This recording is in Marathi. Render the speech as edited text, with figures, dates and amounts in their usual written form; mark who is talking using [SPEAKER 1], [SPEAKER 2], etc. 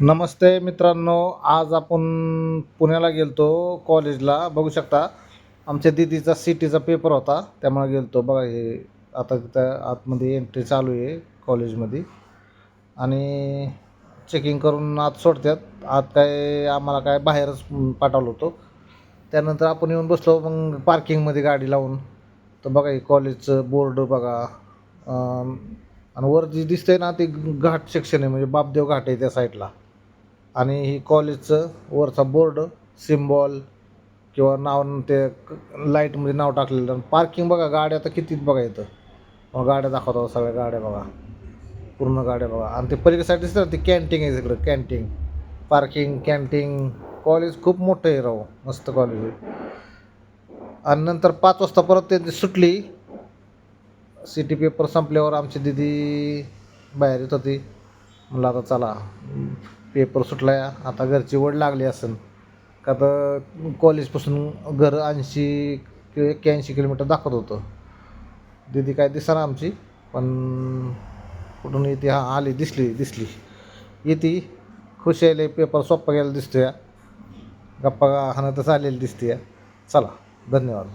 [SPEAKER 1] नमस्ते मित्रांनो, आज आपण पुण्याला गेलतो कॉलेजला. बघू शकता आमच्या दीदीचा सीटीचा पेपर होता, त्यामुळे गेलतो. बघा हे आता त्या आतमध्ये एंट्री चालू आहे कॉलेजमध्ये आणि चेकिंग करून आत सोडतात. आत काय आम्हाला काय बाहेरच पाठवलं होतं. त्यानंतर आपण येऊन बसलो मग पार्किंगमध्ये गाडी लावून. तर बघा हे कॉलेजचं बोर्ड बघा. आणि वर जे दिसतंय ना ते घाट सेक्शन आहे, म्हणजे बापदेव घाट आहे त्या साईडला. आणि ही कॉलेजचं वरचा बोर्ड, सिम्बॉल किंवा नाव ते लाईटमध्ये नाव टाकलेलं. आणि पार्किंग बघा, गाड्या तर कितीच बघा येतं. मग गाड्या दाखवतात, सगळ्या गाड्या बघा, पूर्ण गाड्या बघा. आणि ते पलीकडे दिसतं ती कॅन्टीन आहे तिकडं, कॅन्टीन, पार्किंग, कॅन्टीन. कॉलेज खूप मोठं आहे राव, मस्त कॉलेज आहे. आणि नंतर 5 वाजता परत ते सुटली. सिटी पेपर संपल्यावर आमची दिदी बाहेर येत होती. म्हणलं आता चला, पेपर सुटलाय, आता घरची ओढ लागली असेल. का तर कॉलेजपासून घर 80 किंवा 81 किलोमीटर दाखवत होतं. दिदी काय दिसेना आमची, पण कुठून येते, हां आली, दिसली दिसली येते. खुश यायला, पेपर सोप्पा गेला दिसतोय, गप्पा हाणतच आलेली दिसते. चला, धन्यवाद.